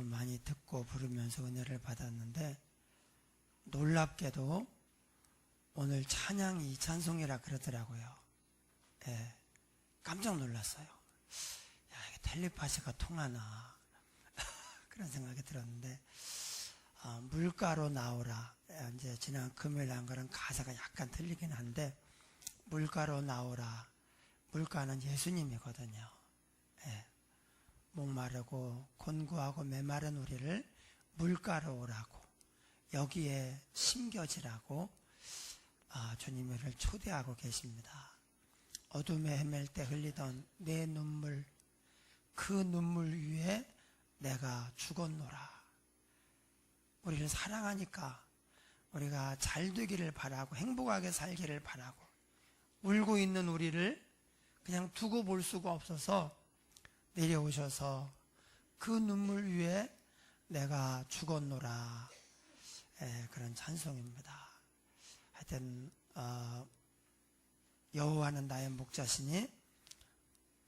찬송을 많이 듣고 부르면서 은혜를 받았는데, 놀랍게도 오늘 찬양이 이 찬송이라 그러더라고요. 예, 깜짝 놀랐어요. 야, 이게 텔레파시가 통하나 그런 생각이 들었는데, 물가로 나오라. 이제 지난 금요일 한 거랑 가사가 약간 틀리긴 한데, 물가로 나오라. 물가는 예수님이거든요. 예, 목마르고 곤고하고 메마른 우리를 물가로 오라고, 여기에 심겨지라고 주님을 초대하고 계십니다. 어둠에 헤맬 때 흘리던 내 눈물, 그 눈물 위에 내가 죽었노라. 우리를 사랑하니까 우리가 잘 되기를 바라고 행복하게 살기를 바라고, 울고 있는 우리를 그냥 두고 볼 수가 없어서 내려오셔서 그 눈물 위에 내가 죽었노라. 그런 찬송입니다. 하여튼 여호와는 나의 목자시니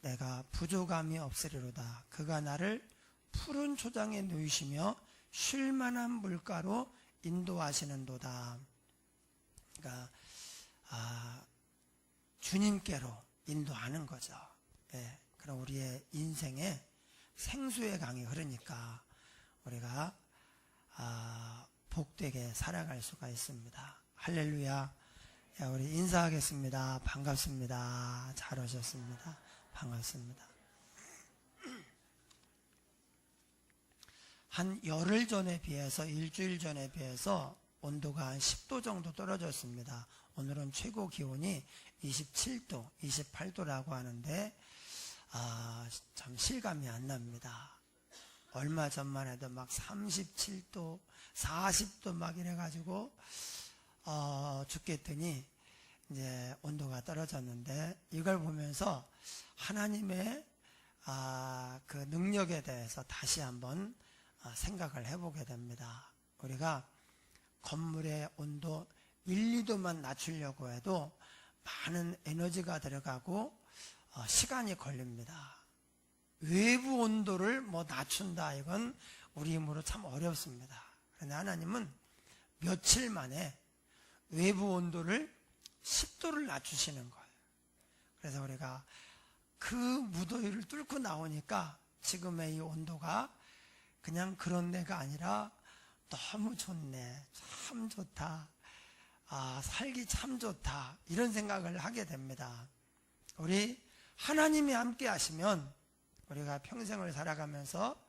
내가 부족함이 없으리로다. 그가 나를 푸른 초장에 누이시며 쉴만한 물가로 인도하시는도다. 그러니까 주님께로 인도하는 거죠. 예, 그럼 우리의 인생에 생수의 강이 흐르니까 우리가 복되게 살아갈 수가 있습니다. 할렐루야. 우리 인사하겠습니다. 반갑습니다. 잘 오셨습니다. 반갑습니다. 한 열흘 전에 비해서, 일주일 전에 비해서 온도가 한 10도 정도 떨어졌습니다. 오늘은 최고 기온이 27도, 28도라고 하는데 참 실감이 안 납니다. 얼마 전만 해도 막 37도, 40도 막 이래가지고 죽겠더니 이제 온도가 떨어졌는데, 이걸 보면서 하나님의 그 능력에 대해서 다시 한번 생각을 해보게 됩니다. 우리가 건물의 온도 1, 2도만 낮추려고 해도 많은 에너지가 들어가고 시간이 걸립니다. 외부 온도를 낮춘다, 이건 우리 힘으로 참 어렵습니다. 그런데 하나님은 며칠 만에 외부 온도를 10도를 낮추시는 거예요. 그래서 우리가 그 무더위를 뚫고 나오니까 지금의 이 온도가 그냥 그런 데가 아니라 너무 좋네, 참 좋다, 살기 참 좋다, 이런 생각을 하게 됩니다. 우리 하나님이 함께 하시면 우리가 평생을 살아가면서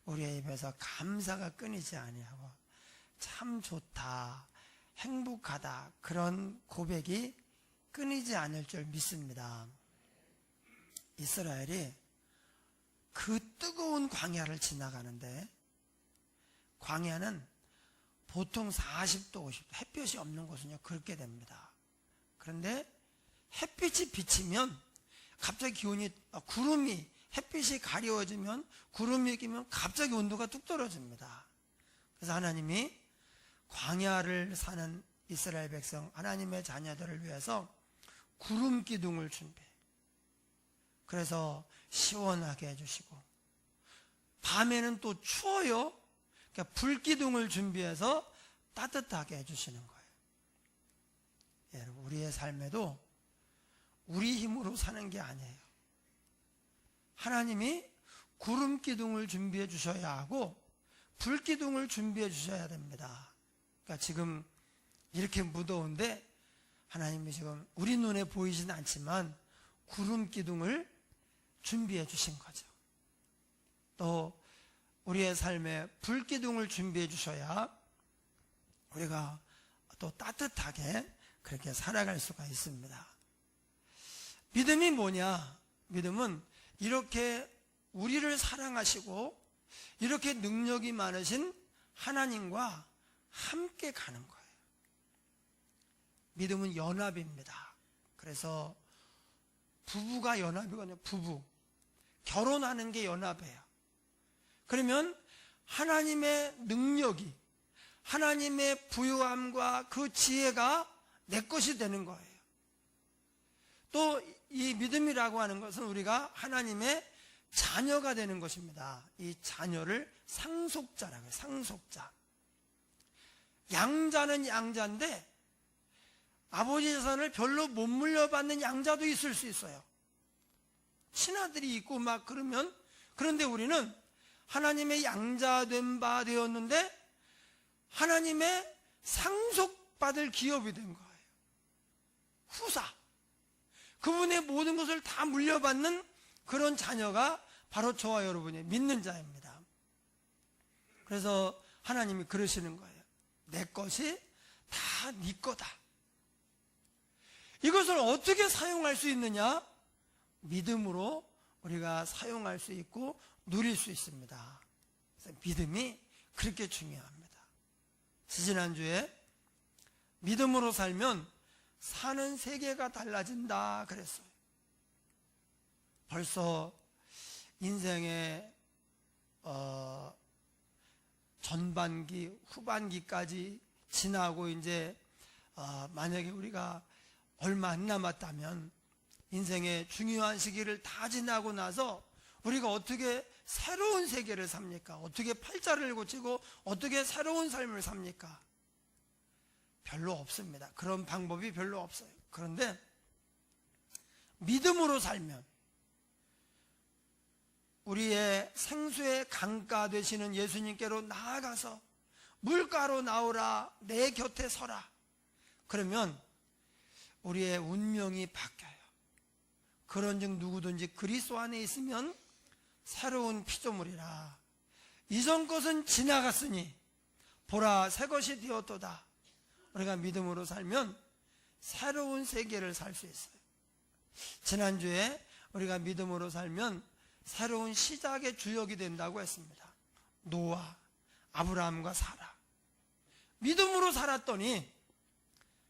우리의 입에서 감사가 끊이지 아니하고 참 좋다, 행복하다, 그런 고백이 끊이지 않을 줄 믿습니다. 이스라엘이 그 뜨거운 광야를 지나가는데, 광야는 보통 40도, 50도, 햇볕이 없는 곳은요 그렇게 됩니다. 그런데 햇빛이 비치면 갑자기 기온이, 구름이, 햇빛이 가려워지면, 구름이 끼면 갑자기 온도가 뚝 떨어집니다. 그래서 하나님이 광야를 사는 이스라엘 백성, 하나님의 자녀들을 위해서 구름 기둥을 준비해. 그래서 시원하게 해주시고, 밤에는 또 추워요. 그러니까 불기둥을 준비해서 따뜻하게 해주시는 거예요. 여러분, 우리의 삶에도 우리 힘으로 사는 게 아니에요. 하나님이 구름 기둥을 준비해 주셔야 하고 불기둥을 준비해 주셔야 됩니다. 그러니까 지금 이렇게 무더운데 하나님이 지금 우리 눈에 보이진 않지만 구름 기둥을 준비해 주신 거죠. 또 우리의 삶에 불기둥을 준비해 주셔야 우리가 또 따뜻하게 그렇게 살아갈 수가 있습니다. 믿음이 뭐냐? 믿음은 이렇게 우리를 사랑하시고 이렇게 능력이 많으신 하나님과 함께 가는 거예요. 믿음은 연합입니다. 그래서 부부가 연합이거든요. 부부. 결혼하는 게 연합이에요. 그러면 하나님의 능력이, 하나님의 부유함과 그 지혜가 내 것이 되는 거예요. 또 이 믿음이라고 하는 것은 우리가 하나님의 자녀가 되는 것입니다. 이 자녀를 상속자라고 해요. 상속자. 양자는 양자인데 아버지 재산을 별로 못 물려받는 양자도 있을 수 있어요. 친아들이 있고 막 그러면, 그런데 우리는 하나님의 양자된 바 되었는데 하나님의 상속받을 기업이 된 거예요. 후사. 그분의 모든 것을 다 물려받는 그런 자녀가 바로 저와 여러분이 믿는 자입니다. 그래서 하나님이 그러시는 거예요. 내 것이 다 네 거다. 이것을 어떻게 사용할 수 있느냐? 믿음으로 우리가 사용할 수 있고 누릴 수 있습니다. 그래서 믿음이 그렇게 중요합니다. 지난주에 믿음으로 살면 사는 세계가 달라진다 그랬어요. 벌써 인생의 전반기, 후반기까지 지나고 이제 만약에 우리가 얼마 안 남았다면 인생의 중요한 시기를 다 지나고 나서 우리가 어떻게 새로운 세계를 삽니까? 어떻게 팔자를 고치고 어떻게 새로운 삶을 삽니까? 별로 없습니다. 그런 방법이 별로 없어요. 그런데 믿음으로 살면 우리의 생수의 강가 되시는 예수님께로 나아가서 물가로 나오라, 내 곁에 서라. 그러면 우리의 운명이 바뀌어요. 그런즉 누구든지 그리스도 안에 있으면 새로운 피조물이라. 이전 것은 지나갔으니 보라 새 것이 되었도다. 우리가 믿음으로 살면 새로운 세계를 살 수 있어요. 지난주에 우리가 믿음으로 살면 새로운 시작의 주역이 된다고 했습니다. 노아, 아브라함과 사라. 믿음으로 살았더니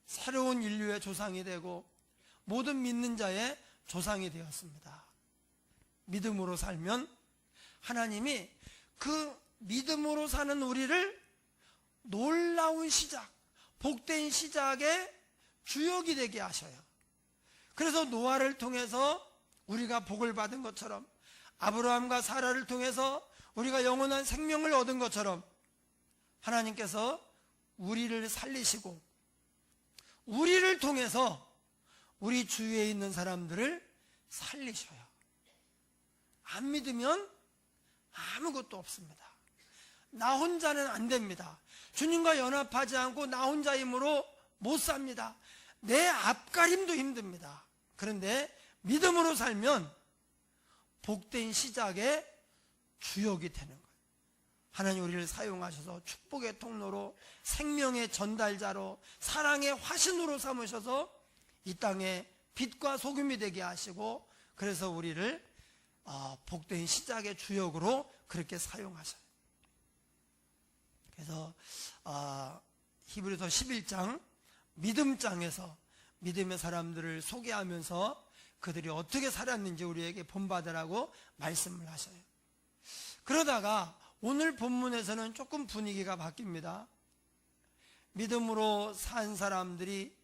새로운 인류의 조상이 되고 모든 믿는 자의 조상이 되었습니다. 믿음으로 살면 하나님이 그 믿음으로 사는 우리를 놀라운 시작, 복된 시작의 주역이 되게 하셔요. 그래서 노아를 통해서 우리가 복을 받은 것처럼, 아브라함과 사라를 통해서 우리가 영원한 생명을 얻은 것처럼 하나님께서 우리를 살리시고 우리를 통해서 우리 주위에 있는 사람들을 살리셔요. 안 믿으면 아무것도 없습니다. 나 혼자는 안 됩니다. 주님과 연합하지 않고 나 혼자 힘으로 못 삽니다. 내 앞가림도 힘듭니다. 그런데 믿음으로 살면 복된 시작의 주역이 되는 거예요. 하나님 우리를 사용하셔서 축복의 통로로, 생명의 전달자로, 사랑의 화신으로 삼으셔서 이 땅에 빛과 소금이 되게 하시고, 그래서 우리를 복된 시작의 주역으로 그렇게 사용하셔요. 그래서 히브리서 11장 믿음장에서 믿음의 사람들을 소개하면서 그들이 어떻게 살았는지 우리에게 본받으라고 말씀을 하셔요. 그러다가 오늘 본문에서는 조금 분위기가 바뀝니다. 믿음으로 산 사람들이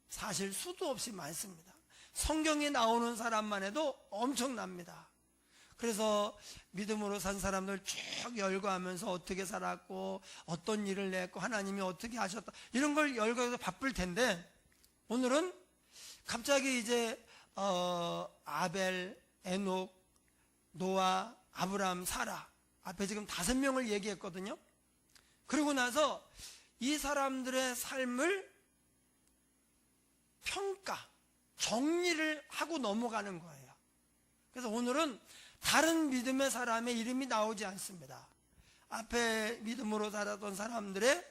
사실 수도 없이 많습니다. 성경에 나오는 사람만 해도 엄청납니다. 그래서 믿음으로 산 사람들 쭉 열거하면서 어떻게 살았고 어떤 일을 냈고 하나님이 어떻게 하셨다 이런 걸 열거해서 바쁠 텐데, 오늘은 갑자기 이제 아벨, 에녹, 노아, 아브라함, 사라 앞에 지금 5명을 얘기했거든요. 그러고 나서 이 사람들의 삶을 평가, 정리를 하고 넘어가는 거예요. 그래서 오늘은 다른 믿음의 사람의 이름이 나오지 않습니다. 앞에 믿음으로 살았던 사람들의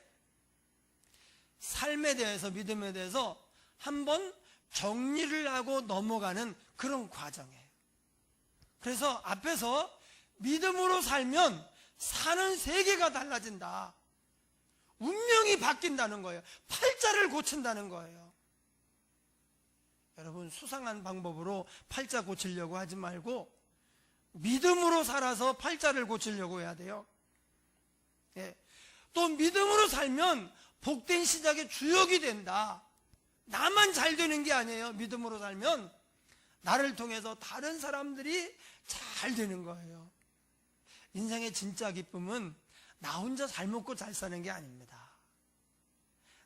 삶에 대해서, 믿음에 대해서 한번 정리를 하고 넘어가는 그런 과정이에요. 그래서 앞에서 믿음으로 살면 사는 세계가 달라진다. 운명이 바뀐다는 거예요. 팔자를 고친다는 거예요. 여러분, 수상한 방법으로 팔자 고치려고 하지 말고 믿음으로 살아서 팔자를 고치려고 해야 돼요. 예. 또 믿음으로 살면 복된 시작의 주역이 된다. 나만 잘 되는 게 아니에요. 믿음으로 살면 나를 통해서 다른 사람들이 잘 되는 거예요. 인생의 진짜 기쁨은 나 혼자 잘 먹고 잘 사는 게 아닙니다.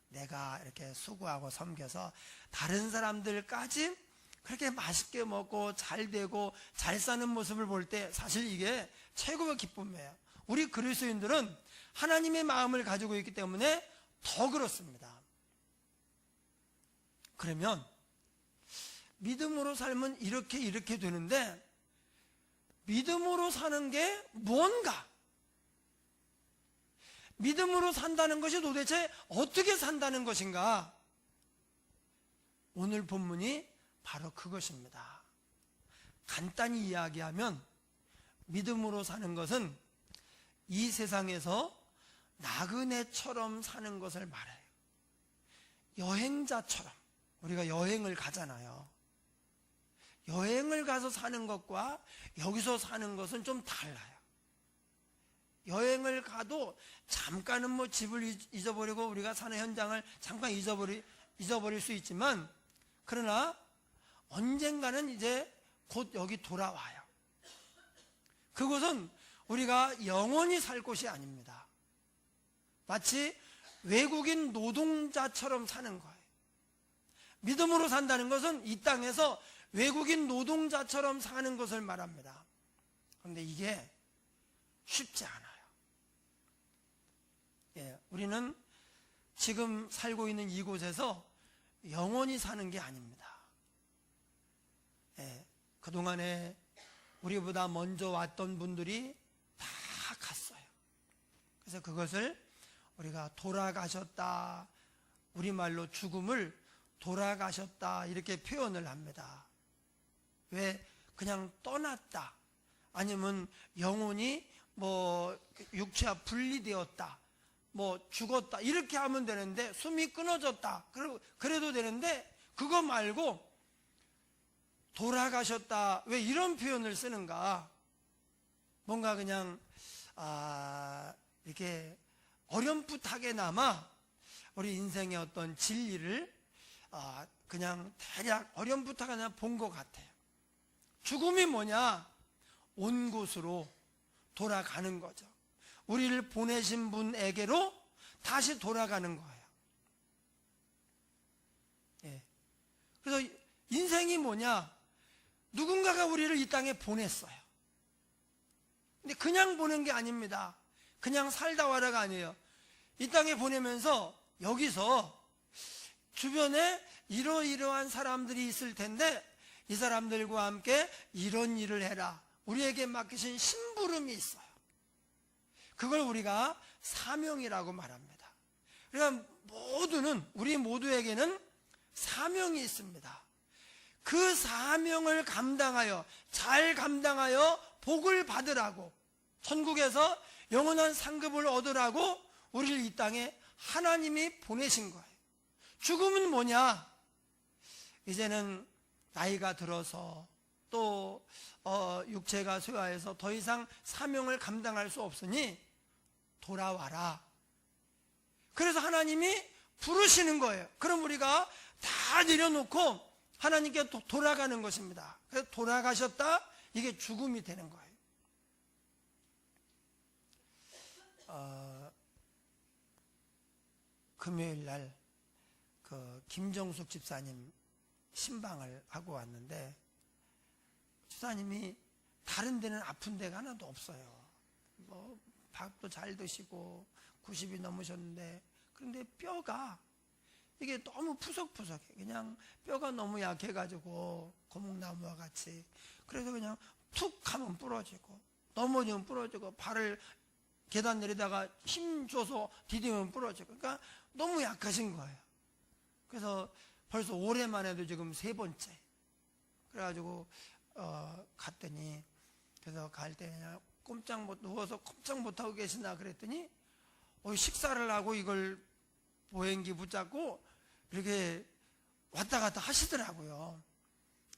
내가 이렇게 수고하고 섬겨서 다른 사람들까지 그렇게 맛있게 먹고 잘 되고 잘 사는 모습을 볼 때 사실 이게 최고의 기쁨이에요. 우리 그리스도인들은 하나님의 마음을 가지고 있기 때문에 더 그렇습니다. 그러면 믿음으로 살면 이렇게 되는데 믿음으로 사는 게 뭔가? 믿음으로 산다는 것이 도대체 어떻게 산다는 것인가? 오늘 본문이 바로 그것입니다. 간단히 이야기하면 믿음으로 사는 것은 이 세상에서 나그네처럼 사는 것을 말해요. 여행자처럼 우리가 여행을 가잖아요. 여행을 가서 사는 것과 여기서 사는 것은 좀 달라요. 여행을 가도 잠깐은 뭐 집을 잊어버리고 우리가 사는 현장을 잠깐 잊어버릴 수 있지만, 그러나 언젠가는 이제 곧 여기 돌아와요. 그곳은 우리가 영원히 살 곳이 아닙니다. 마치 외국인 노동자처럼 사는 거예요. 믿음으로 산다는 것은 이 땅에서 외국인 노동자처럼 사는 것을 말합니다. 그런데 이게 쉽지 않아요. 우리는 지금 살고 있는 이곳에서 영원히 사는 게 아닙니다. 그동안에 우리보다 먼저 왔던 분들이 다 갔어요. 그래서 그것을 우리가 돌아가셨다, 우리말로 죽음을 돌아가셨다 이렇게 표현을 합니다. 왜 그냥 떠났다, 아니면 영혼이 뭐 육체와 분리되었다, 뭐 죽었다 이렇게 하면 되는데, 숨이 끊어졌다 그래도 되는데, 그거 말고 돌아가셨다, 왜 이런 표현을 쓰는가? 뭔가 그냥 이렇게 어렴풋하게나마 우리 인생의 어떤 진리를 그냥 대략 어렴풋하게 본 것 같아요. 죽음이 뭐냐? 온 곳으로 돌아가는 거죠. 우리를 보내신 분에게로 다시 돌아가는 거예요. 그래서 인생이 뭐냐? 누군가가 우리를 이 땅에 보냈어요. 근데 그냥 보낸 게 아닙니다. 그냥 살다 와라가 아니에요. 이 땅에 보내면서 여기서 주변에 이러이러한 사람들이 있을 텐데 이 사람들과 함께 이런 일을 해라, 우리에게 맡기신 심부름이 있어요. 그걸 우리가 사명이라고 말합니다. 그러니까 우리 모두에게는 사명이 있습니다. 그 사명을 잘 감당하여 복을 받으라고, 천국에서 영원한 상급을 얻으라고 우리를 이 땅에 하나님이 보내신 거예요. 죽음은 뭐냐? 이제는 나이가 들어서 또 육체가 쇠하여서 더 이상 사명을 감당할 수 없으니 돌아와라. 그래서 하나님이 부르시는 거예요. 그럼 우리가 다 내려놓고 하나님께 돌아가는 것입니다. 그래서 돌아가셨다, 이게 죽음이 되는 거예요. 금요일 날 김정숙 집사님 신방을 하고 왔는데, 집사님이 다른 데는 아픈 데가 하나도 없어요. 뭐 밥도 잘 드시고 90이 넘으셨는데, 그런데 뼈가 이게 너무 푸석푸석해. 그냥 뼈가 너무 약해가지고 고목나무와 같이. 그래서 그냥 툭 하면 부러지고, 넘어지면 부러지고, 발을 계단 내리다가 힘 줘서 디디면 부러지고. 그러니까 너무 약하신 거예요. 그래서 벌써 올해만 해도 지금 3번째. 그래가지고 갔더니, 그래서 갈 때 그냥 누워서 꼼짝 못하고 계시나 그랬더니 식사를 하고 이걸 보행기 붙잡고 이렇게 왔다 갔다 하시더라고요.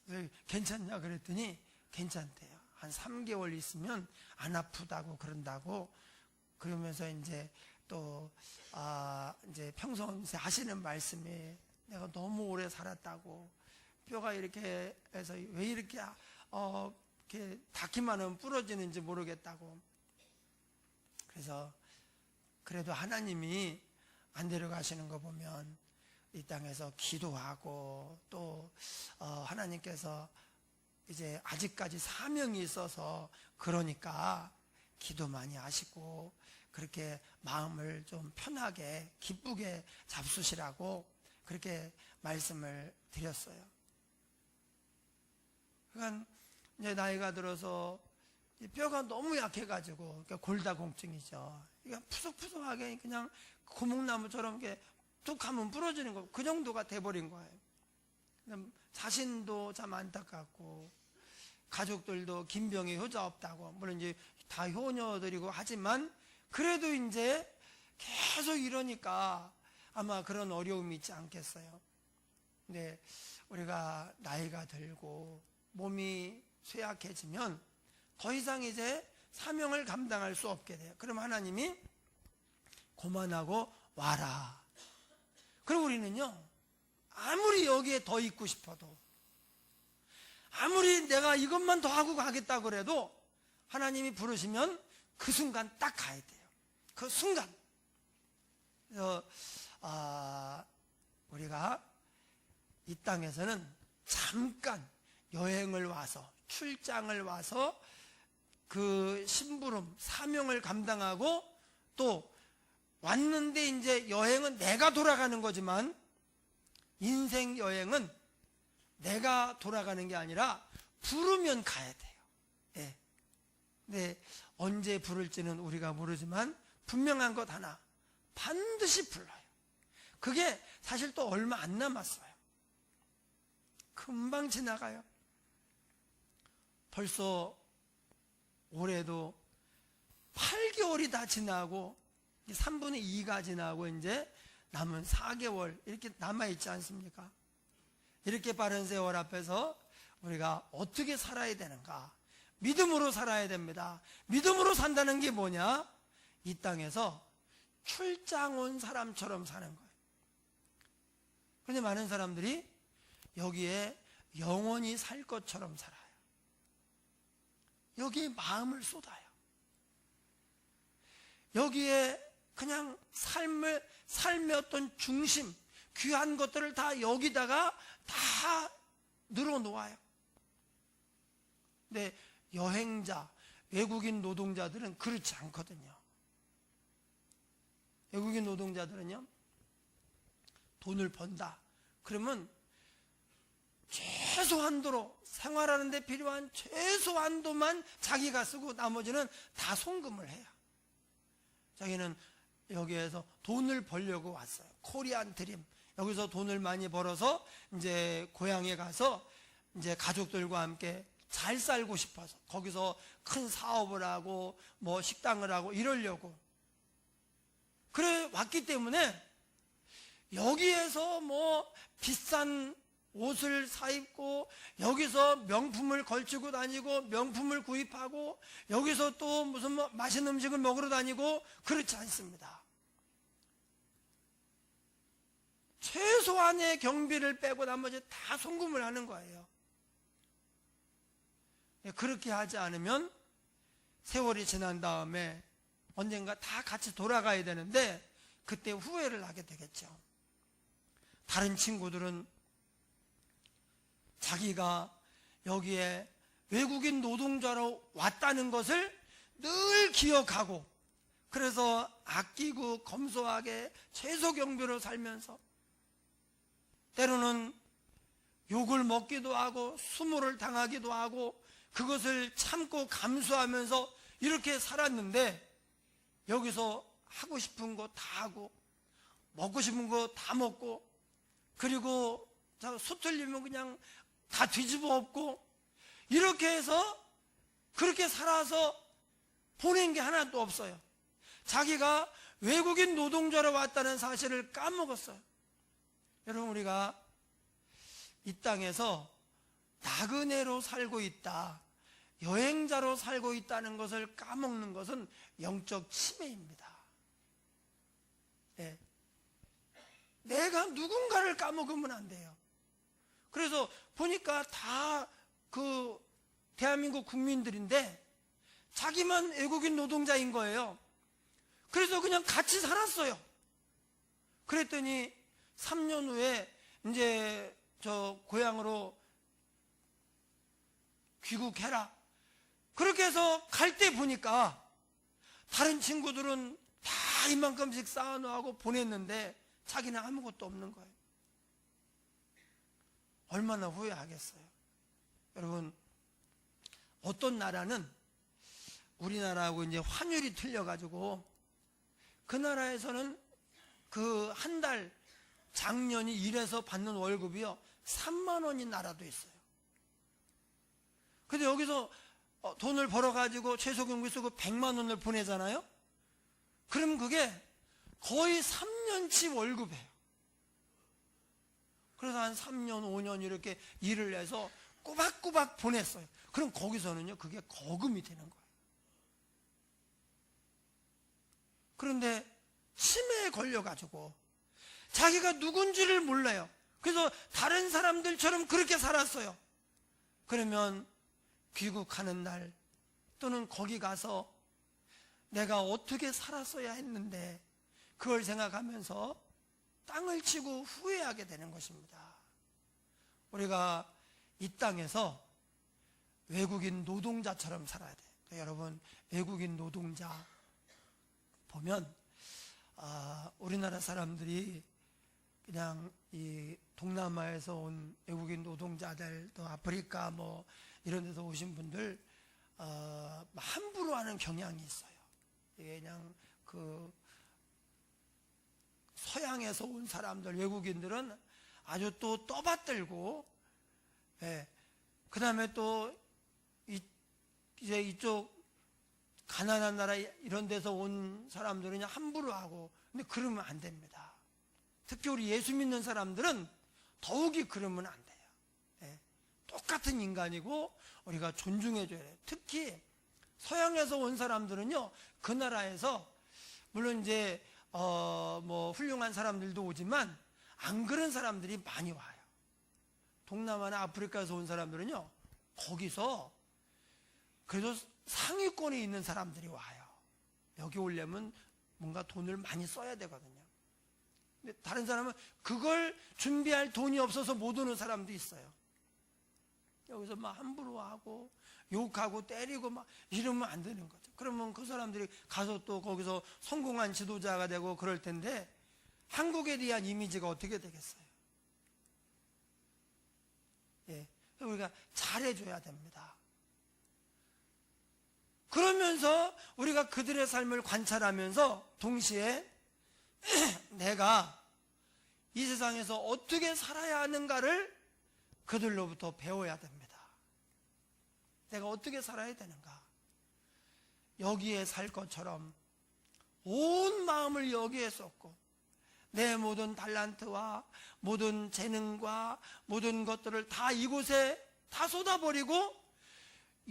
그래서 괜찮냐 그랬더니 괜찮대요. 한 3개월 있으면 안 아프다고 그런다고. 그러면서 이제 또 이제 평소에 하시는 말씀이, 내가 너무 오래 살았다고, 뼈가 이렇게 해서 왜 이렇게 이렇게 닿기만 하면 부러지는지 모르겠다고. 그래서 그래도 하나님이 안 데려가시는 거 보면 이 땅에서 기도하고 또 하나님께서 이제 아직까지 사명이 있어서 그러니까 기도 많이 하시고 그렇게 마음을 좀 편하게 기쁘게 잡수시라고 그렇게 말씀을 드렸어요. 그러니까 이제 나이가 들어서 뼈가 너무 약해가지고 그러니까 골다공증이죠. 그러니까 푸석푸석하게 그냥 고목나무처럼 이렇게 툭 하면 부러지는 거, 그 정도가 돼버린 거예요. 자신도 참 안타깝고 가족들도 김병희 효자 없다고, 물론 이제 다 효녀들이고 하지만 그래도 이제 계속 이러니까 아마 그런 어려움이 있지 않겠어요. 근데 우리가 나이가 들고 몸이 쇠약해지면 더 이상 이제 사명을 감당할 수 없게 돼요. 그럼 하나님이 고만하고 와라. 그럼 우리는요, 아무리 여기에 더 있고 싶어도, 아무리 내가 이것만 더 하고 가겠다 그래도 하나님이 부르시면 그 순간 딱 가야 돼요. 그 순간. 그래서 우리가 이 땅에서는 잠깐 여행을 와서, 출장을 와서 그 심부름, 사명을 감당하고 또 왔는데 이제 여행은 내가 돌아가는 거지만 인생 여행은 내가 돌아가는 게 아니라 부르면 가야 돼요. 네. 근데 언제 부를지는 우리가 모르지만 분명한 것 하나, 반드시 불러요. 그게 사실 또 얼마 안 남았어요. 금방 지나가요. 벌써 올해도 8개월이 다 지나고 3분의 2가 지나고 이제 남은 4개월 이렇게 남아있지 않습니까? 이렇게 빠른 세월 앞에서 우리가 어떻게 살아야 되는가? 믿음으로 살아야 됩니다. 믿음으로 산다는 게 뭐냐? 이 땅에서 출장 온 사람처럼 사는 거예요. 그런데 많은 사람들이 여기에 영원히 살 것처럼 살아요. 여기에 마음을 쏟아요. 여기에 그냥 삶의 어떤 중심, 귀한 것들을 다 여기다가 다 늘어놓아요. 근데 여행자, 외국인 노동자들은 그렇지 않거든요. 외국인 노동자들은요, 돈을 번다. 그러면 최소한도로 생활하는 데 필요한 최소한도만 자기가 쓰고 나머지는 다 송금을 해요. 자기는 여기에서 돈을 벌려고 왔어요. 코리안 드림. 여기서 돈을 많이 벌어서 이제 고향에 가서 이제 가족들과 함께 잘 살고 싶어서 거기서 큰 사업을 하고 뭐 식당을 하고 이러려고 그래 왔기 때문에 여기에서 뭐 비싼 옷을 사 입고 여기서 명품을 걸치고 다니고 명품을 구입하고 여기서 또 무슨 뭐 맛있는 음식을 먹으러 다니고 그렇지 않습니다. 최소한의 경비를 빼고 나머지 다 송금을 하는 거예요. 그렇게 하지 않으면 세월이 지난 다음에 언젠가 다 같이 돌아가야 되는데 그때 후회를 하게 되겠죠. 다른 친구들은 자기가 여기에 외국인 노동자로 왔다는 것을 늘 기억하고 그래서 아끼고 검소하게 최소 경비로 살면서 때로는 욕을 먹기도 하고 수모를 당하기도 하고 그것을 참고 감수하면서 이렇게 살았는데 여기서 하고 싶은 거 다 하고 먹고 싶은 거 다 먹고 그리고 소 틀리면 그냥 다 뒤집어 엎고 이렇게 해서 그렇게 살아서 보낸 게 하나도 없어요. 자기가 외국인 노동자로 왔다는 사실을 까먹었어요. 여러분 우리가 이 땅에서 나그네로 살고 있다, 여행자로 살고 있다는 것을 까먹는 것은 영적 침해입니다. 네. 내가 누군가를 까먹으면 안 돼요. 그래서 보니까 다 그 대한민국 국민들인데 자기만 외국인 노동자인 거예요. 그래서 그냥 같이 살았어요. 그랬더니 3년 후에 이제 저 고향으로 귀국해라. 그렇게 해서 갈 때 보니까 다른 친구들은 다 이만큼씩 쌓아놓고 보냈는데 자기는 아무것도 없는 거예요. 얼마나 후회하겠어요. 여러분, 어떤 나라는 우리나라하고 이제 환율이 틀려가지고 그 나라에서는 그 한 달 작년이 일해서 받는 월급이요 3만 원인 나라도 있어요. 근데 여기서 돈을 벌어가지고 최저경비 쓰고 100만 원을 보내잖아요. 그럼 그게 거의 3년치 월급이에요. 그래서 한 3년 5년 이렇게 일을 해서 꼬박꼬박 보냈어요. 그럼 거기서는요 그게 거금이 되는 거예요. 그런데 치매에 걸려가지고 자기가 누군지를 몰라요. 그래서 다른 사람들처럼 그렇게 살았어요. 그러면 귀국하는 날 또는 거기 가서 내가 어떻게 살았어야 했는데 그걸 생각하면서 땅을 치고 후회하게 되는 것입니다. 우리가 이 땅에서 외국인 노동자처럼 살아야 돼요. 여러분, 외국인 노동자 보면 우리나라 사람들이 그냥 이 동남아에서 온 외국인 노동자들, 또 아프리카 뭐 이런 데서 오신 분들 함부로 하는 경향이 있어요. 이게 그냥 그 서양에서 온 사람들, 외국인들은 아주 또 떠받들고, 그 다음에 또 이제 이쪽 가난한 나라 이런 데서 온 사람들은 그냥 함부로 하고, 근데 그러면 안 됩니다. 특히 우리 예수 믿는 사람들은 더욱이 그러면 안 돼요. 똑같은 인간이고 우리가 존중해줘야 돼요. 특히 서양에서 온 사람들은요, 그 나라에서 물론 이제 뭐 훌륭한 사람들도 오지만 안 그런 사람들이 많이 와요. 동남아나 아프리카에서 온 사람들은요, 거기서 그래도 상위권에 있는 사람들이 와요. 여기 오려면 뭔가 돈을 많이 써야 되거든요. 근데 다른 사람은 그걸 준비할 돈이 없어서 못 오는 사람도 있어요. 여기서 막 함부로 하고 욕하고 때리고 막 이러면 안 되는 거죠. 그러면 그 사람들이 가서 또 거기서 성공한 지도자가 되고 그럴 텐데 한국에 대한 이미지가 어떻게 되겠어요? 우리가 잘해줘야 됩니다. 그러면서 우리가 그들의 삶을 관찰하면서 동시에 내가 이 세상에서 어떻게 살아야 하는가를 그들로부터 배워야 됩니다. 내가 어떻게 살아야 되는가? 여기에 살 것처럼 온 마음을 여기에 쏟고 내 모든 달란트와 모든 재능과 모든 것들을 다 이곳에 다 쏟아버리고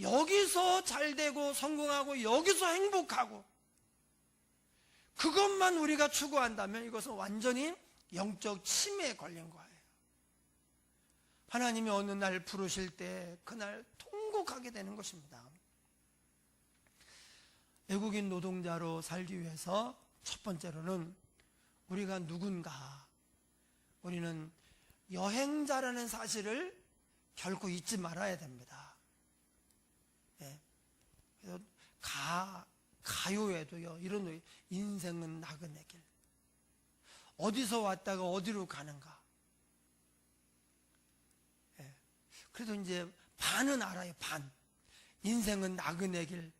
여기서 잘되고 성공하고 여기서 행복하고 그것만 우리가 추구한다면 이것은 완전히 영적 치매에 걸린 거예요. 하나님이 어느 날 부르실 때 그날 통곡하게 되는 것입니다. 외국인 노동자로 살기 위해서 첫 번째로는 우리가 누군가, 우리는 여행자라는 사실을 결코 잊지 말아야 됩니다. 그래서 가요에도요 이런 노래, 인생은 나그네 길. 어디서 왔다가 어디로 가는가. 그래도 이제 반은 알아요. 반. 인생은 나그네 길.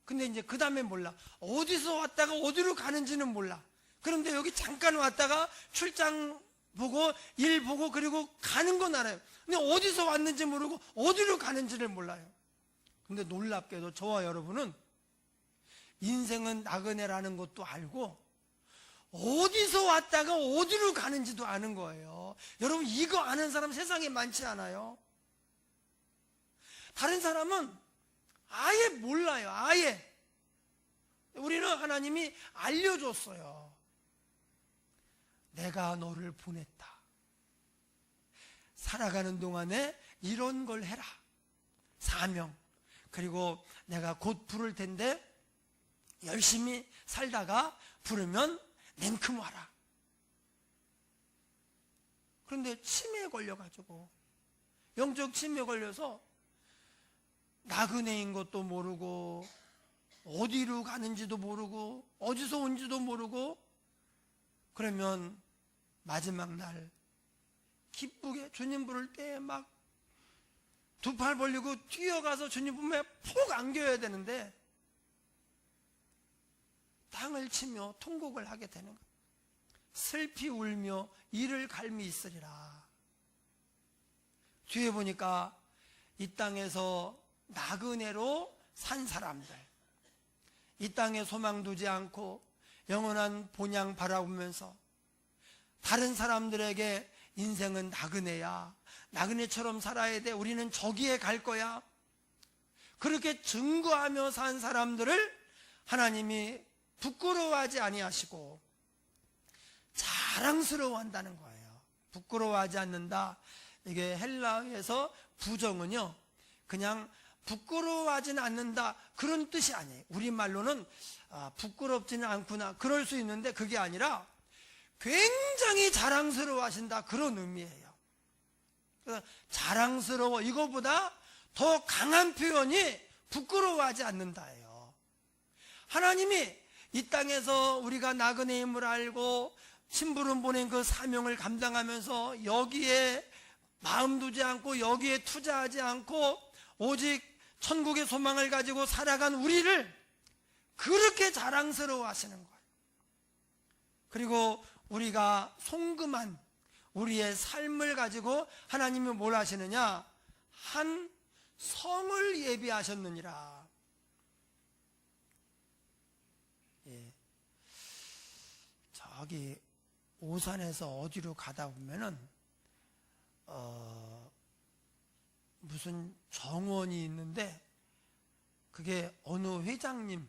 근데 이제 그 다음에 몰라. 어디서 왔다가 어디로 가는지는 몰라. 그런데 여기 잠깐 왔다가 출장 보고 일 보고 그리고 가는 건 알아요. 근데 어디서 왔는지 모르고 어디로 가는지를 몰라요. 근데 놀랍게도 저와 여러분은 인생은 나그네라는 것도 알고 어디서 왔다가 어디로 가는지도 아는 거예요. 여러분, 이거 아는 사람 세상에 많지 않아요. 다른 사람은 아예 몰라요. 아예. 우리는 하나님이 알려줬어요. 내가 너를 보냈다. 살아가는 동안에 이런 걸 해라. 사명, 그리고 내가 곧 부를 텐데 열심히 살다가 부르면 냉큼 와라. 그런데 치매에 걸려가지고, 영적 치매에 걸려서 나그네인 것도 모르고 어디로 가는지도 모르고 어디서 온지도 모르고, 그러면 마지막 날 기쁘게 주님 부를 때 막 두 팔 벌리고 뛰어가서 주님 품에 푹 안겨야 되는데 땅을 치며 통곡을 하게 되는 거예요. 슬피 울며 이를 갈미 있으리라. 뒤에 보니까 이 땅에서 나그네로 산 사람들, 이 땅에 소망 두지 않고 영원한 본향 바라보면서 다른 사람들에게 인생은 나그네야, 나그네처럼 살아야 돼, 우리는 저기에 갈 거야, 그렇게 증거하며 산 사람들을 하나님이 부끄러워하지 아니하시고 자랑스러워한다는 거예요. 부끄러워하지 않는다. 이게 헬라어에서 부정은요, 그냥 부끄러워하지는 않는다 그런 뜻이 아니에요. 우리말로는 부끄럽지는 않구나 그럴 수 있는데, 그게 아니라 굉장히 자랑스러워 하신다 그런 의미예요. 그래서 자랑스러워, 이거보다 더 강한 표현이 부끄러워하지 않는다예요. 하나님이 이 땅에서 우리가 나그네임을 알고 심부름 보낸 그 사명을 감당하면서 여기에 마음 두지 않고 여기에 투자하지 않고 오직 천국의 소망을 가지고 살아간 우리를 그렇게 자랑스러워 하시는 거예요. 그리고 우리가 송금한 우리의 삶을 가지고 하나님이 뭘 하시느냐? 한 성을 예비하셨느니라. 예. 저기 오산에서 어디로 가다 보면은 무슨 정원이 있는데, 그게 어느 회장님,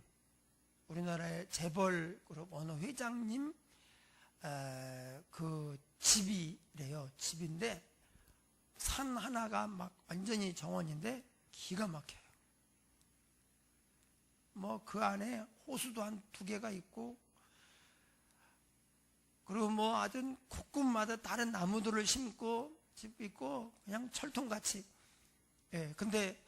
우리나라의 재벌 그룹 어느 회장님 그 집이래요. 집인데 산 하나가 막 완전히 정원인데 기가 막혀요. 뭐 그 안에 호수도 한 2개가 있고, 그리고 뭐 하여튼 곳곳마다 다른 나무들을 심고 집 있고 그냥 철통같이. 예, 근데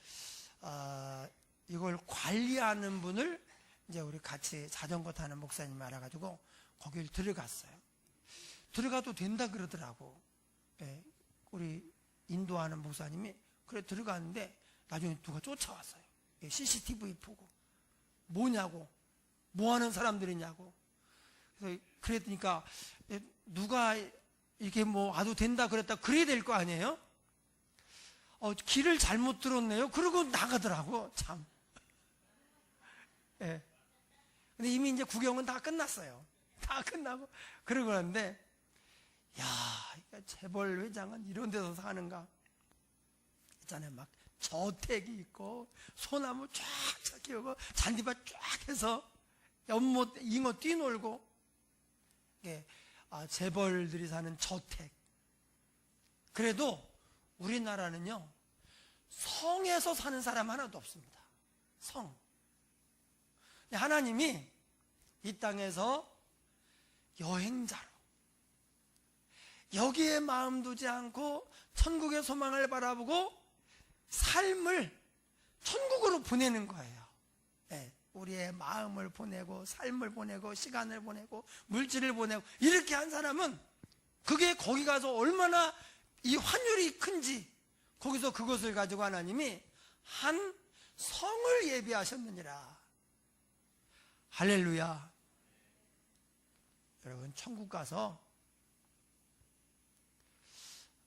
이걸 관리하는 분을 이제 우리 같이 자전거 타는 목사님이 알아가지고 거길 들어갔어요. 들어가도 된다 그러더라고. 예, 우리 인도하는 목사님이. 그래 들어갔는데 나중에 누가 쫓아왔어요. 예, CCTV 보고 뭐냐고, 뭐 하는 사람들이냐고. 그래서 그랬으니까 누가 이렇게 뭐 와도 된다 그랬다 그래야 될 거 아니에요? 길을 잘못 들었네요. 그러고 나가더라고, 참. 예. 근데 이미 이제 구경은 다 끝났어요. 다 끝나고. 그러고 그러는데, 야, 재벌 회장은 이런 데서 사는가? 있잖아요. 막 저택이 있고, 소나무 쫙쫙 키우고, 잔디밭 쫙 해서, 연못, 잉어 뛰놀고, 예, 재벌들이 사는 저택. 그래도 우리나라는요, 성에서 사는 사람 하나도 없습니다. 성. 하나님이 이 땅에서 여행자로 여기에 마음 두지 않고 천국의 소망을 바라보고 삶을 천국으로 보내는 거예요. 네, 우리의 마음을 보내고 삶을 보내고 시간을 보내고 물질을 보내고 이렇게 한 사람은 그게 거기 가서 얼마나 이 환율이 큰지, 거기서 그것을 가지고 하나님이 한 성을 예비하셨느니라. 할렐루야. 여러분, 천국 가서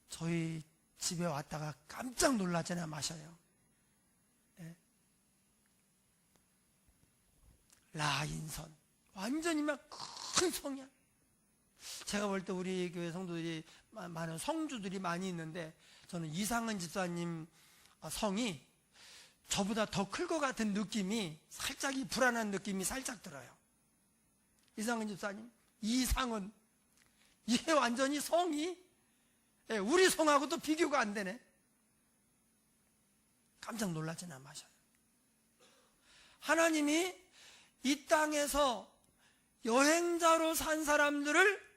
저희 집에 왔다가 깜짝 놀라잖아요. 마셔요. 네. 라인선 완전히 막 큰 성이야. 제가 볼 때 우리 교회 성도들이 많은 성주들이 많이 있는데, 저는 이상은 집사님 성이 저보다 더 클 것 같은 느낌이, 살짝 이 불안한 느낌이 살짝 들어요. 이상은 집사님, 이상은 이게 완전히 성이 우리 성하고도 비교가 안 되네. 깜짝 놀라지나 마셔요. 하나님이 이 땅에서 여행자로 산 사람들을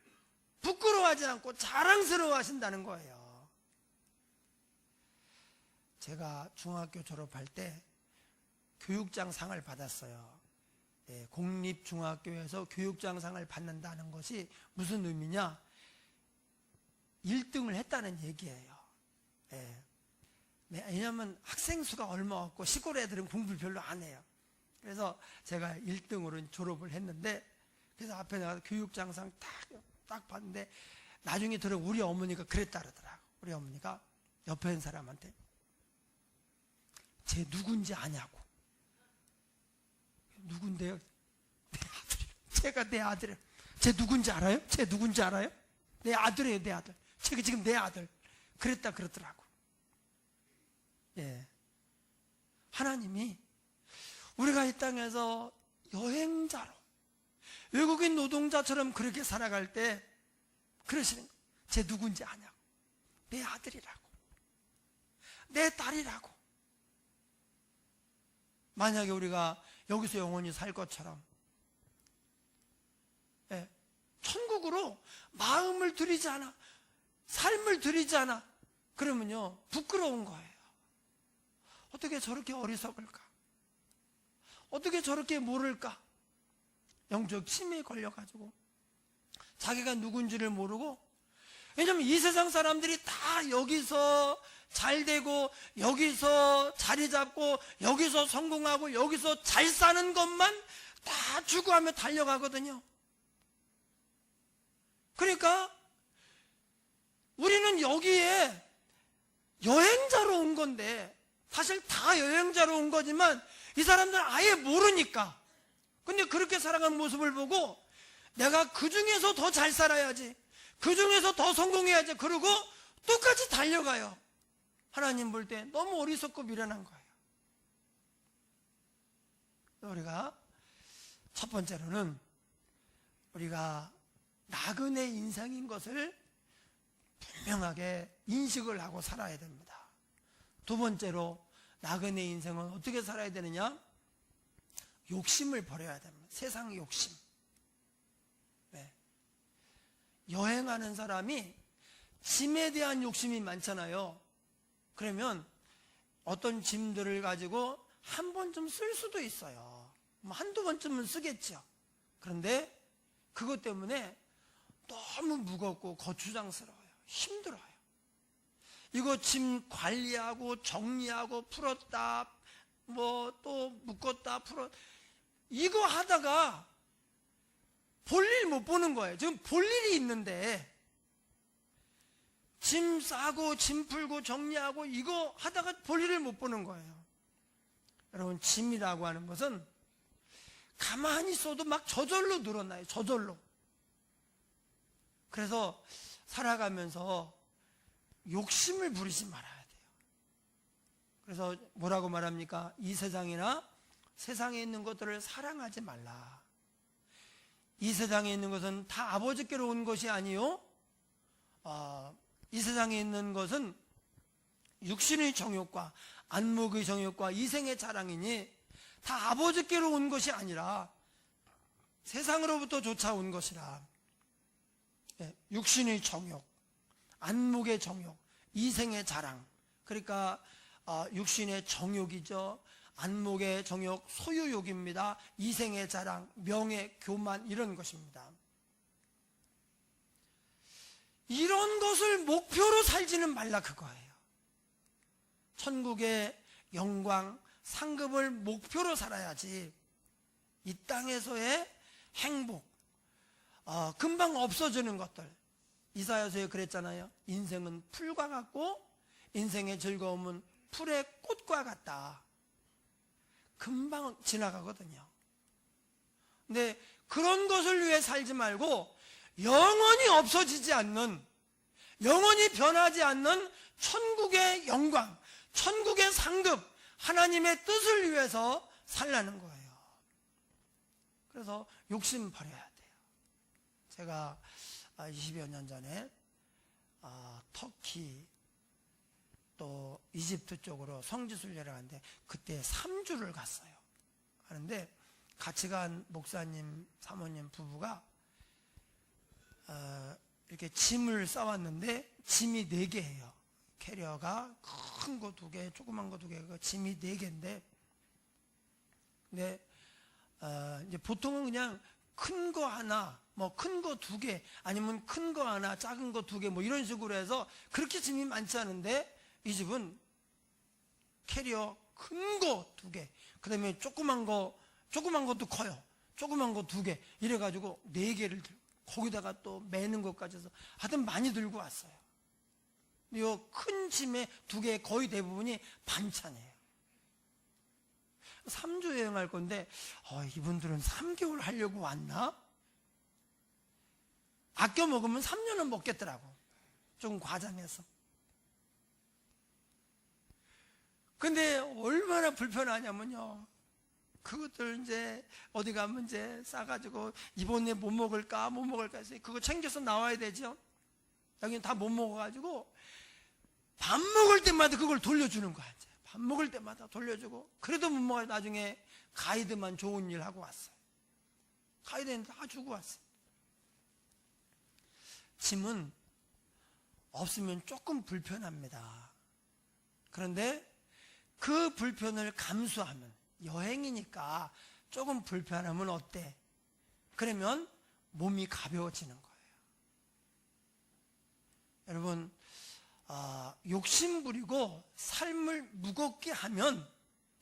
부끄러워하지 않고 자랑스러워 하신다는 거예요. 제가 중학교 졸업할 때 교육장 상을 받았어요. 공립중학교에서 교육장 상을 받는다는 것이 무슨 의미냐? 1등을 했다는 얘기예요. 왜냐하면 학생 수가 얼마 없고 시골 애들은 공부를 별로 안 해요. 그래서 제가 1등으로 졸업을 했는데, 그래서 앞에 나가서 교육장상 딱 봤는데, 나중에 들어 우리 어머니가 그랬다 그러더라고. 우리 어머니가 옆에 있는 사람한테 쟤 누군지 아냐고. 누군데요? 내 아들이요. 제가 내 아들이에요. 쟤 누군지 알아요? 쟤 누군지 알아요? 내 아들이에요, 내 아들. 쟤가 지금 내 아들. 그랬다 그러더라고. 하나님이 우리가 이 땅에서 여행자로, 외국인 노동자처럼 그렇게 살아갈 때 그러시는 거예요. 쟤 누군지 아냐고. 내 아들이라고. 내 딸이라고. 만약에 우리가 여기서 영원히 살 것처럼 천국으로 마음을 들이지 않아, 삶을 들이지 않아, 그러면요 부끄러운 거예요. 어떻게 저렇게 어리석을까? 어떻게 저렇게 모를까? 영적 치매에 걸려가지고 자기가 누군지를 모르고, 왜냐하면 이 세상 사람들이 다 여기서 잘 되고 여기서 자리 잡고 여기서 성공하고 여기서 잘 사는 것만 다 추구하며 달려가거든요. 그러니까 우리는 여기에 여행자로 온 건데, 사실 다 여행자로 온 거지만 이 사람들은 아예 모르니까, 근데 그렇게 살아가는 모습을 보고 내가 그 중에서 더 잘 살아야지, 그 중에서 더 성공해야지, 그러고 똑같이 달려가요. 하나님 볼 때 너무 어리석고 미련한 거예요. 우리가 첫 번째로는 우리가 나그네 인생인 것을 분명하게 인식을 하고 살아야 됩니다. 두 번째로 나그네 인생은 어떻게 살아야 되느냐? 욕심을 버려야 됩니다. 세상 욕심. 여행하는 사람이 짐에 대한 욕심이 많잖아요. 그러면 어떤 짐들을 가지고 한 번쯤 쓸 수도 있어요. 한두 번쯤은 쓰겠죠. 그런데 그것 때문에 너무 무겁고 거추장스러워요. 힘들어요. 이거 짐 관리하고 정리하고 풀었다, 또 묶었다, 이거 하다가 볼일 못 보는 거예요. 지금 볼 일이 있는데 짐 싸고 짐 풀고 정리하고 이거 하다가 볼 일을 못 보는 거예요. 여러분, 짐이라고 하는 것은 가만히 있어도 막 저절로 늘어나요. 저절로. 그래서 살아가면서 욕심을 부리지 말아야 돼요. 그래서 뭐라고 말합니까? 이 세상이나 세상에 있는 것들을 사랑하지 말라. 이 세상에 있는 것은 다 아버지께로 온 것이 아니요, 이 세상에 있는 것은 육신의 정욕과 안목의 정욕과 이생의 자랑이니 다 아버지께로 온 것이 아니라 세상으로부터 쫓아온 것이라. 육신의 정욕, 안목의 정욕, 이생의 자랑. 그러니까 육신의 정욕이죠. 안목의 정욕, 소유욕입니다. 이생의 자랑, 명예, 교만, 이런 것입니다. 이런 것을 목표로 살지는 말라, 그거예요. 천국의 영광, 상급을 목표로 살아야지 이 땅에서의 행복, 금방 없어지는 것들. 이사야서에 그랬잖아요. 인생은 풀과 같고 인생의 즐거움은 풀의 꽃과 같다. 금방 지나가거든요. 근데 그런 것을 위해 살지 말고 영원히 없어지지 않는, 영원히 변하지 않는 천국의 영광, 천국의 상급, 하나님의 뜻을 위해서 살라는 거예요. 그래서 욕심 버려야 돼요. 제가 20여 년 전에 터키 또 이집트 쪽으로 성지순례를 하는데 그때 3주를 갔어요. 하는데 같이 간 목사님, 사모님 부부가 이렇게 짐을 싸왔는데 짐이 4개예요. 캐리어가 큰 거 2개, 조그만 거 2개, 짐이 4개인데, 근데 이제 보통은 그냥 큰 거 하나, 뭐 큰 거 2개, 아니면 큰 거 하나, 작은 거 2개, 뭐 이런 식으로 해서 그렇게 짐이 많지 않은데, 이 집은 캐리어 큰 거 2개, 그 다음에 조그만 것도 커요. 조그만 거 2개, 이래가지고 4개를 들고, 거기다가 또 매는 것까지 해서 하여튼 많이 들고 왔어요. 이 큰 짐의 2개 거의 대부분이 반찬이에요. 3주 여행할 건데 이분들은 3개월 하려고 왔나? 아껴 먹으면 3년은 먹겠더라고. 조금 과장해서. 근데 얼마나 불편하냐면요, 그것들 이제 어디 가면 이제 싸가지고 이번에 못 먹을까 해서 그거 챙겨서 나와야 되죠. 여기는 다 못 먹어가지고 밥 먹을 때마다 그걸 돌려주는 거야. 이제 밥 먹을 때마다 돌려주고, 그래도 못 먹어요. 나중에 가이드만 좋은 일 하고 왔어요. 가이드는 다 주고 왔어요. 짐은 없으면 조금 불편합니다. 그런데 그 불편을 감수하면, 여행이니까 조금 불편하면 어때? 그러면 몸이 가벼워지는 거예요. 여러분, 욕심 부리고 삶을 무겁게 하면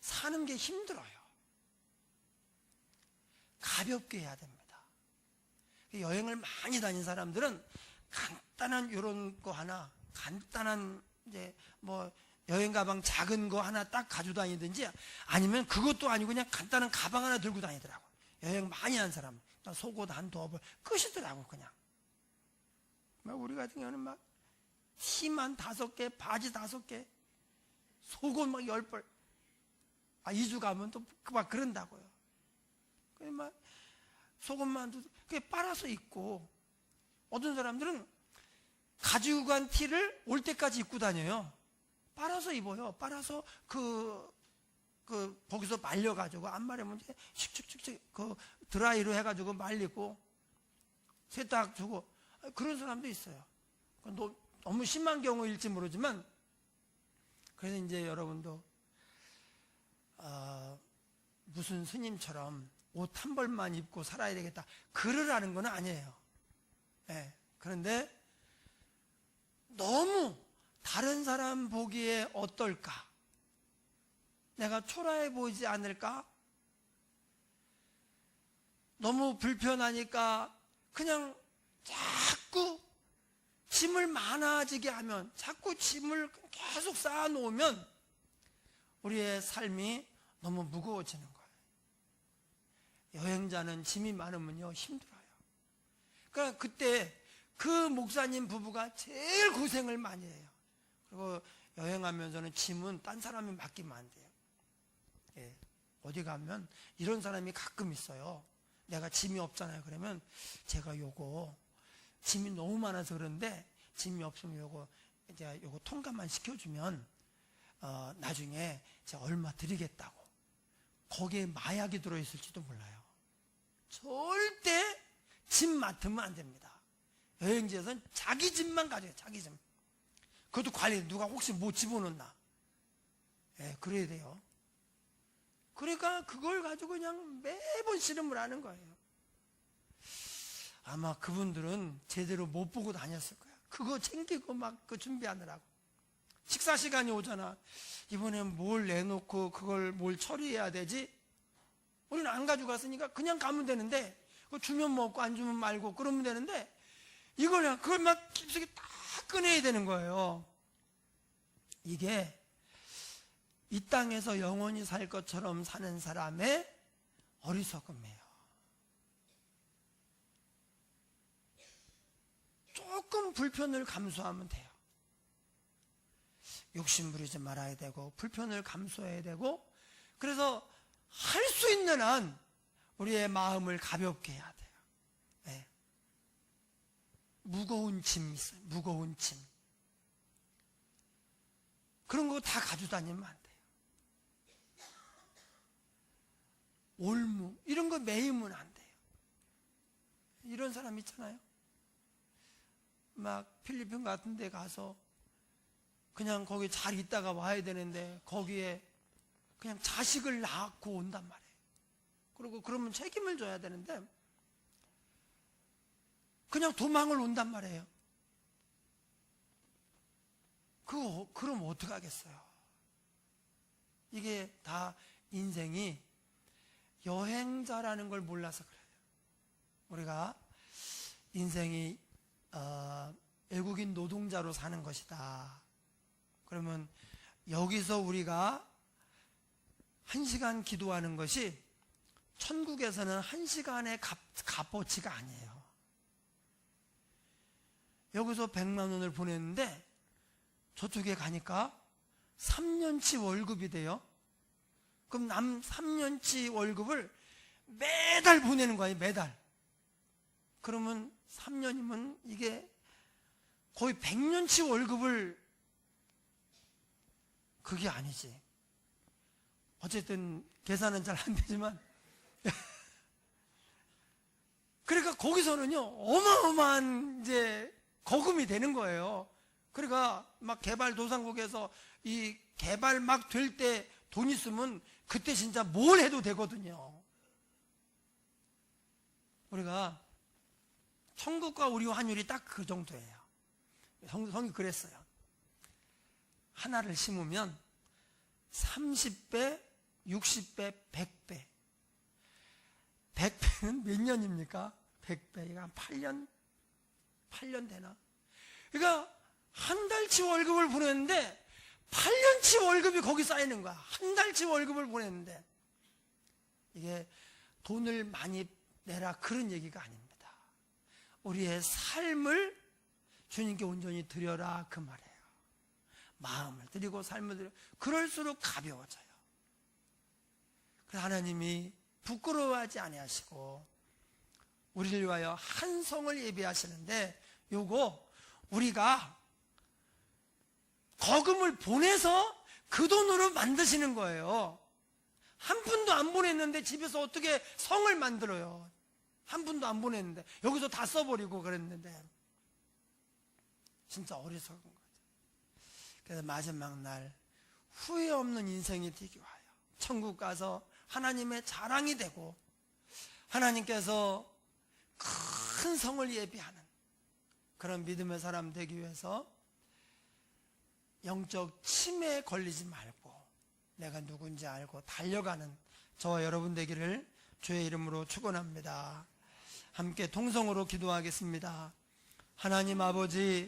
사는 게 힘들어요. 가볍게 해야 됩니다. 여행을 많이 다닌 사람들은 간단한 이런 거 하나, 간단한 이제 뭐 여행 가방 작은 거 하나 딱 가지고 다니든지, 아니면 그것도 아니고 그냥 간단한 가방 하나 들고 다니더라고. 여행 많이 한 사람, 속옷 한 두벌 끝이더라고. 그냥 막 우리 같은 경우는 막 티만 5개, 바지 5개, 속옷 막 10벌. 2주 가면 또 막 그런다고요. 그래 막 속옷만 그게 빨아서 입고, 어떤 사람들은 가지고 간 티를 올 때까지 입고 다녀요. 빨아서 입어요. 빨아서 거기서 말려가지고, 안 말리면 이제 칙칙칙칙 드라이로 해가지고 말리고 세탁 주고, 그런 사람도 있어요. 너무 심한 경우일지 모르지만, 그래서 이제 여러분도 무슨 스님처럼 옷 한 벌만 입고 살아야 되겠다, 그러라는 건 아니에요. 네. 그런데 너무 다른 사람 보기에 어떨까? 내가 초라해 보이지 않을까? 너무 불편하니까 그냥 자꾸 짐을 많아지게 하면, 자꾸 짐을 계속 쌓아놓으면 우리의 삶이 너무 무거워지는 거예요. 여행자는 짐이 많으면요 힘들어요. 그러니까 그때 그 목사님 부부가 제일 고생을 많이 해요. 그리고 여행하면서는 짐은 딴 사람이 맡기면 안 돼요. 예, 어디 가면 이런 사람이 가끔 있어요. 내가 짐이 없잖아요. 그러면 제가 요거 짐이 너무 많아서 그런데 짐이 없으면 요거 통과만 시켜주면 나중에 제가 얼마 드리겠다고. 거기에 마약이 들어있을지도 몰라요. 절대 짐 맡으면 안 됩니다. 여행지에서는 자기 짐만 가져요. 자기 짐. 그것도 관리, 누가 혹시 못 집어넣나. 예, 그래야 돼요. 그러니까 그걸 가지고 그냥 매번 씨름을 하는 거예요. 아마 그분들은 제대로 못 보고 다녔을 거야. 그거 챙기고 막 그 준비하느라고. 식사 시간이 오잖아. 이번엔 뭘 내놓고 그걸 뭘 처리해야 되지? 우리는 안 가져갔으니까 그냥 가면 되는데, 그거 주면 먹고 안 주면 말고 그러면 되는데, 그걸 막 깊숙이 다 꺼내야 되는 거예요. 이게 이 땅에서 영원히 살 것처럼 사는 사람의 어리석음이에요. 조금 불편을 감수하면 돼요. 욕심 부리지 말아야 되고, 불편을 감수해야 되고, 그래서 할 수 있는 한 우리의 마음을 가볍게 해야 돼요. 네. 무거운 짐 있어요. 무거운 짐. 그런 거 다 가져다니면 안 돼요. 올무 이런 거 매이면 안 돼요. 이런 사람 있잖아요. 막 필리핀 같은 데 가서 그냥 거기 잘 있다가 와야 되는데 거기에 그냥 자식을 낳고 온단 말이에요. 그리고 그러면 책임을 져야 되는데 그냥 도망을 온단 말이에요. 그럼 어떡하겠어요? 이게 다 인생이 여행자라는 걸 몰라서 그래요. 우리가 인생이 외국인 노동자로 사는 것이다. 그러면 여기서 우리가 1시간 기도하는 것이 천국에서는 1시간의 값어치가 아니에요. 여기서 100만 원을 보냈는데 저쪽에 가니까 3년치 월급이 돼요. 그럼 남 3년치 월급을 매달 보내는 거예요. 매달. 그러면 3년이면 이게 거의 100년치 월급을, 그게 아니지. 어쨌든 계산은 잘 안 되지만 그러니까 거기서는요 어마어마한 이제 거금이 되는 거예요. 그러니까 막 개발도상국에서 이 개발 막 될 때 돈 있으면 그때 진짜 뭘 해도 되거든요. 우리가 천국과 우리 환율이 딱 그 정도예요. 성이 그랬어요. 하나를 심으면 30배, 60배, 100배. 100배는 몇 년입니까? 100배. 이거 한 8년 되나? 그러니까 한 달치 월급을 보냈는데 8년치 월급이 거기 쌓이는 거야. 한 달치 월급을 보냈는데. 이게 돈을 많이 내라 그런 얘기가 아닙니다. 우리의 삶을 주님께 온전히 드려라 그 말이에요. 마음을 드리고 삶을 드려. 그럴수록 가벼워져요. 그래서 하나님이 부끄러워하지 아니하시고 우리를 위하여 한 성을 예비하시는데, 요거 우리가 거금을 보내서 그 돈으로 만드시는 거예요. 한 푼도 안 보냈는데 집에서 어떻게 성을 만들어요? 한 푼도 안 보냈는데 여기서 다 써버리고 그랬는데 진짜 어리석은 거죠. 그래서 마지막 날 후회 없는 인생이 되기 위하여 천국 가서 하나님의 자랑이 되고 하나님께서 큰 성을 예비하는 그런 믿음의 사람 되기 위해서 영적 치매에 걸리지 말고 내가 누군지 알고 달려가는 저와 여러분 되기를 주의 이름으로 축원합니다. 함께 통성으로 기도하겠습니다. 하나님 아버지,